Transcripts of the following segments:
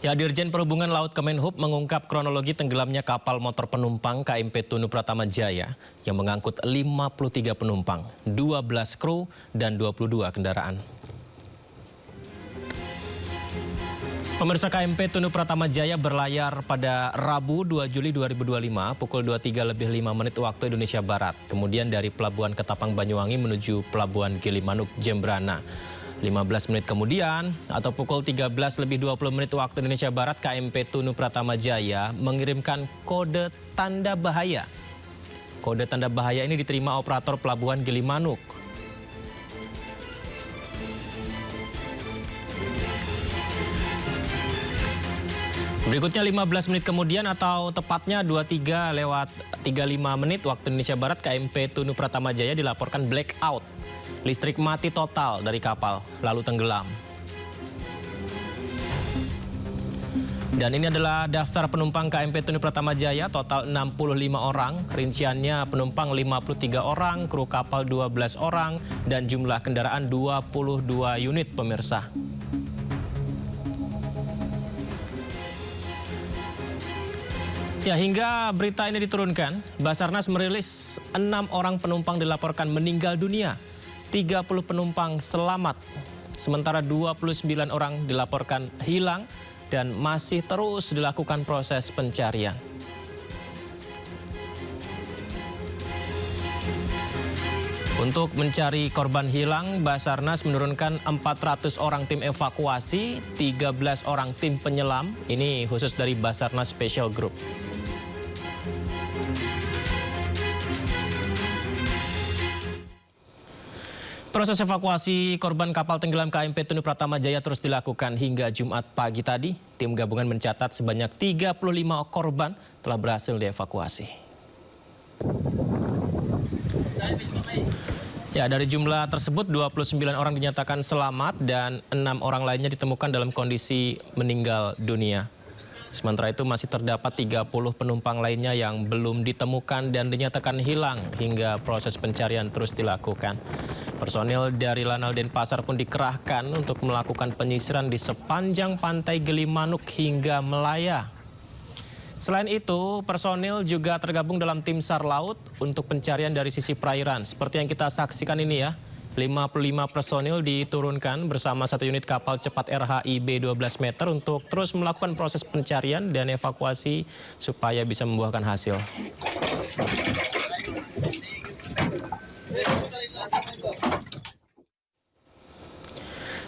Ya, Dirjen Perhubungan Laut Kemenhub mengungkap kronologi tenggelamnya kapal motor penumpang KMP Tunu Pratama Jaya yang mengangkut 53 penumpang, 12 kru, dan 22 kendaraan. Pemirsa, KMP Tunu Pratama Jaya berlayar pada Rabu 2 Juli 2025 pukul 23:05 waktu Indonesia Barat. Kemudian dari Pelabuhan Ketapang Banyuwangi menuju Pelabuhan Gilimanuk Jembrana. 15 menit kemudian atau pukul 13:20 waktu Indonesia Barat, KMP Tunu Pratama Jaya mengirimkan kode tanda bahaya. Kode tanda bahaya ini diterima operator Pelabuhan Gilimanuk. Berikutnya 15 menit kemudian atau tepatnya 23:35 waktu Indonesia Barat, KMP Tunu Pratama Jaya dilaporkan blackout. Listrik mati total dari kapal, lalu tenggelam. Dan ini adalah daftar penumpang KMP Tunu Pratama Jaya, total 65 orang. Rinciannya penumpang 53 orang, kru kapal 12 orang, dan jumlah kendaraan 22 unit, pemirsa. Ya, hingga berita ini diturunkan, Basarnas merilis 6 orang penumpang dilaporkan meninggal dunia. 30 penumpang selamat, sementara 29 orang dilaporkan hilang dan masih terus dilakukan proses pencarian. Untuk mencari korban hilang, Basarnas menurunkan 400 orang tim evakuasi, 13 orang tim penyelam, ini khusus dari Basarnas Special Group. Proses evakuasi korban kapal tenggelam KMP Tunu Pratama Jaya terus dilakukan hingga Jumat pagi tadi. Tim gabungan mencatat sebanyak 35 korban telah berhasil dievakuasi. Ya, dari jumlah tersebut 29 orang dinyatakan selamat dan 6 orang lainnya ditemukan dalam kondisi meninggal dunia. Sementara itu masih terdapat 30 penumpang lainnya yang belum ditemukan dan dinyatakan hilang hingga proses pencarian terus dilakukan. Personil dari Lanal Denpasar pun dikerahkan untuk melakukan penyisiran di sepanjang pantai Gilimanuk hingga Melaya. Selain itu, personil juga tergabung dalam tim SAR Laut untuk pencarian dari sisi perairan. Seperti yang kita saksikan ini ya, 55 personil diturunkan bersama 1 unit kapal cepat RHIB 12 meter untuk terus melakukan proses pencarian dan evakuasi supaya bisa membuahkan hasil.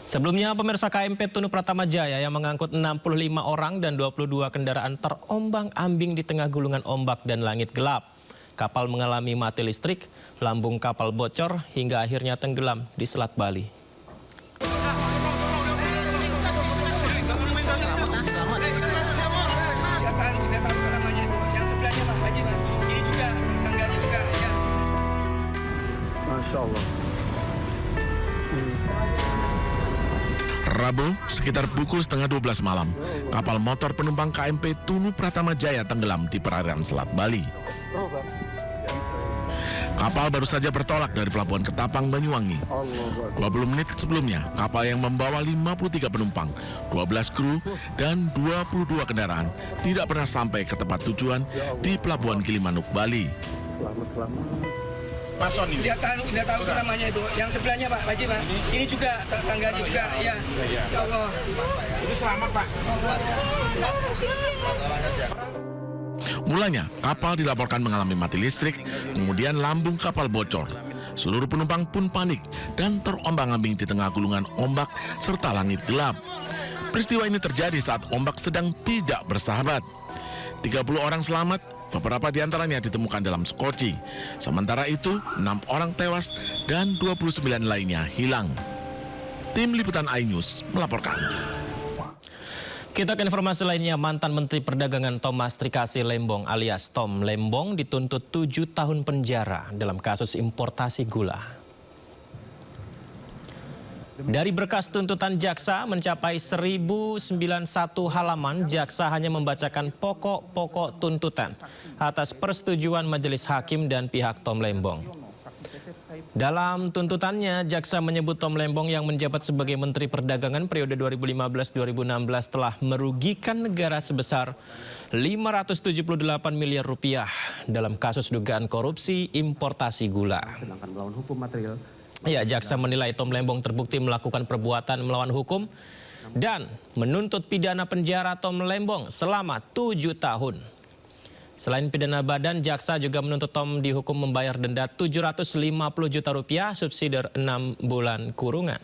Sebelumnya, pemirsa, KMP Tunu Pratama Jaya yang mengangkut 65 orang dan 22 kendaraan terombang-ambing di tengah gulungan ombak dan langit gelap. Kapal mengalami mati listrik, lambung kapal bocor hingga akhirnya tenggelam di Selat Bali. Masya Allah. Rabu, sekitar pukul setengah 12 malam, kapal motor penumpang KMP Tunu Pratama Jaya tenggelam di perairan Selat Bali. Kapal baru saja bertolak dari Pelabuhan Ketapang Banyuwangi. 20 menit sebelumnya, kapal yang membawa 53 penumpang, 12 kru, dan 22 kendaraan tidak pernah sampai ke tempat tujuan di Pelabuhan Gilimanuk, Bali. Mason ini. Dia tahu namanya itu. Yang sebelahnya Pak, Pak. Ini juga tangganya juga, ya. Ya Allah. Itu selamat Pak. Mulanya, kapal dilaporkan mengalami mati listrik, kemudian lambung kapal bocor. Seluruh penumpang pun panik dan terombang-ambing di tengah gulungan ombak serta langit gelap. Peristiwa ini terjadi saat ombak sedang tidak bersahabat. 30 orang selamat, beberapa diantaranya ditemukan dalam skoci. Sementara itu, 6 orang tewas dan 29 lainnya hilang. Tim Liputan iNews melaporkan. Kita ke informasi lainnya, mantan Menteri Perdagangan Thomas Trikasi Lembong alias Tom Lembong dituntut 7 tahun penjara dalam kasus importasi gula. Dari berkas tuntutan jaksa mencapai 1091 halaman, jaksa hanya membacakan pokok-pokok tuntutan atas persetujuan majelis hakim dan pihak Tom Lembong. Dalam tuntutannya, jaksa menyebut Tom Lembong yang menjabat sebagai Menteri Perdagangan periode 2015-2016 telah merugikan negara sebesar 578 miliar rupiah dalam kasus dugaan korupsi importasi gula. Sedangkan melawan hukum material. Ya, jaksa menilai Tom Lembong terbukti melakukan perbuatan melawan hukum dan menuntut pidana penjara Tom Lembong selama 7 tahun. Selain pidana badan, jaksa juga menuntut Tom dihukum membayar denda 750 juta rupiah subsidi 6 bulan kurungan.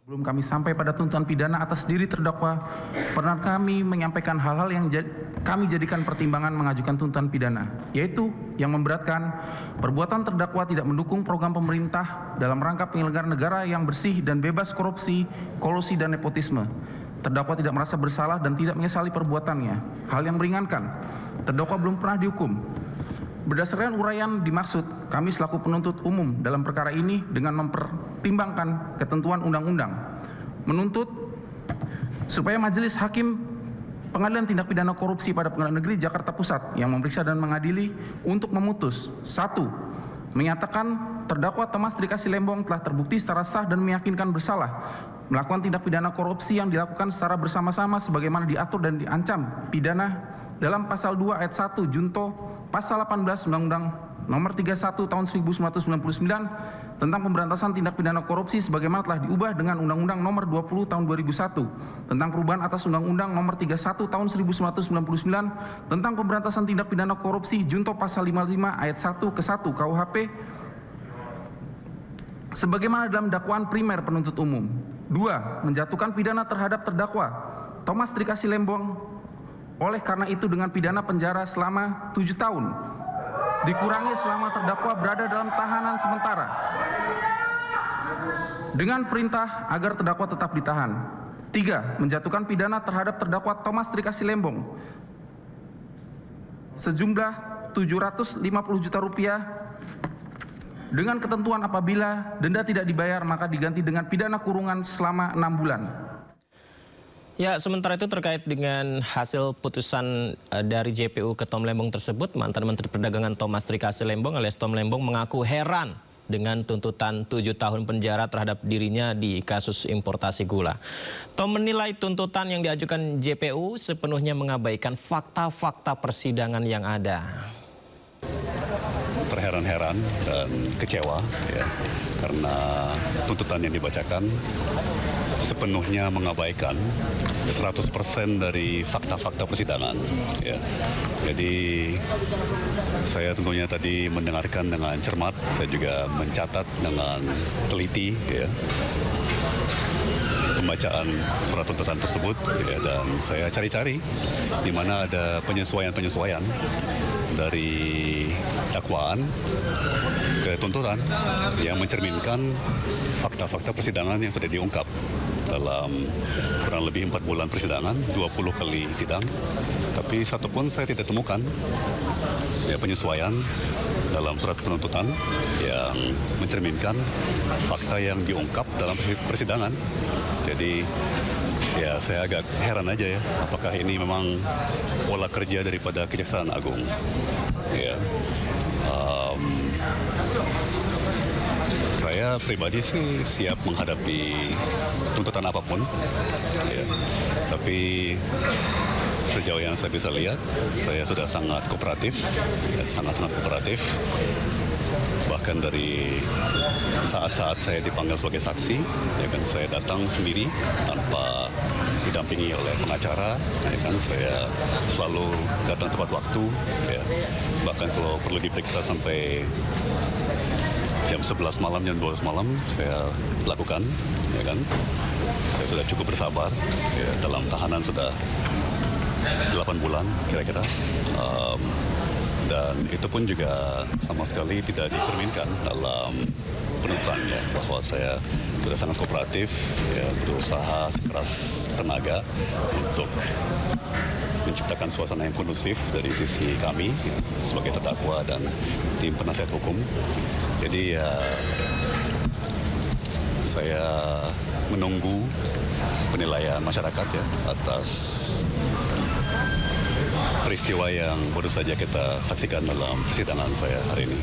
Belum kami sampai pada tuntutan pidana atas diri terdakwa, pernah kami menyampaikan hal-hal yang kami jadikan pertimbangan mengajukan tuntutan pidana, yaitu yang memberatkan perbuatan terdakwa tidak mendukung program pemerintah dalam rangka penyelenggaraan negara yang bersih dan bebas korupsi, kolusi, dan nepotisme. Terdakwa tidak merasa bersalah dan tidak menyesali perbuatannya. Hal yang meringankan, terdakwa belum pernah dihukum. Berdasarkan uraian dimaksud, kami selaku penuntut umum dalam perkara ini dengan mempertimbangkan ketentuan undang-undang, menuntut supaya Majelis Hakim Pengadilan Tindak Pidana Korupsi pada Pengadilan Negeri Jakarta Pusat yang memeriksa dan mengadili untuk memutus: 1. Menyatakan terdakwa Thomas Trikasih Lembong telah terbukti secara sah dan meyakinkan bersalah melakukan tindak pidana korupsi yang dilakukan secara bersama-sama sebagaimana diatur dan diancam pidana dalam pasal 2 ayat 1 junto pasal 18 Undang-Undang Nomor 31 Tahun 1999 tentang pemberantasan tindak pidana korupsi sebagaimana telah diubah dengan Undang-Undang Nomor 20 Tahun 2001 tentang perubahan atas Undang-Undang Nomor 31 Tahun 1999 tentang pemberantasan tindak pidana korupsi junto pasal 55 ayat 1 ke 1 KUHP sebagaimana dalam dakwaan primer penuntut umum. 2. Menjatuhkan pidana terhadap terdakwa Thomas Trikasih Lembong oleh karena itu dengan pidana penjara selama 7 tahun dikurangi selama terdakwa berada dalam tahanan sementara dengan perintah agar terdakwa tetap ditahan. 3. Menjatuhkan pidana terhadap terdakwa Thomas Trikasih Lembong sejumlah 750 juta rupiah dengan ketentuan apabila denda tidak dibayar maka diganti dengan pidana kurungan selama 6 bulan. Ya, sementara itu terkait dengan hasil putusan dari JPU ke Tom Lembong tersebut, mantan Menteri Perdagangan Thomas Trikasih Lembong alias Tom Lembong mengaku heran dengan tuntutan 7 tahun penjara terhadap dirinya di kasus importasi gula. Tom menilai tuntutan yang diajukan JPU sepenuhnya mengabaikan fakta-fakta persidangan yang ada. Terheran-heran dan kecewa ya, karena tuntutan yang dibacakan sepenuhnya mengabaikan 100% dari fakta-fakta persidangan ya. Jadi saya tentunya tadi mendengarkan dengan cermat, saya juga mencatat dengan teliti ya pembacaan surat tuntutan tersebut ya, dan saya cari-cari di mana ada penyesuaian-penyesuaian dari dakwaan ke tuntutan yang mencerminkan fakta-fakta persidangan yang sudah diungkap dalam kurang lebih 4 bulan persidangan, 20 kali sidang, tapi satu pun saya tidak temukan ya penyesuaian dalam surat penuntutan yang mencerminkan fakta yang diungkap dalam persidangan. Jadi ya saya agak heran aja ya, apakah ini memang pola kerja daripada Kejaksaan Agung ya. Saya pribadi sih siap menghadapi tuntutan apapun ya. Tapi sejauh yang saya bisa lihat, saya sudah sangat kooperatif ya, sangat-sangat kooperatif. Bahkan dari saat-saat saya dipanggil sebagai saksi, ya kan, saya datang sendiri tanpa didampingi oleh pengacara, ya kan, saya selalu datang tepat waktu, ya. Bahkan kalau perlu diperiksa sampai jam 11 malam, jam 12 malam, saya lakukan, ya kan. Saya sudah cukup bersabar, ya, dalam tahanan sudah 8 bulan kira-kira. Dan itu pun juga sama sekali tidak dicerminkan dalam penuntutannya, bahwa saya sudah sangat kooperatif, ya, berusaha sekeras tenaga untuk menciptakan suasana yang kondusif dari sisi kami sebagai terdakwa dan tim penasihat hukum. Jadi ya saya menunggu penilaian masyarakat ya atas peristiwa yang baru saja kita saksikan dalam persidangan saya hari ini.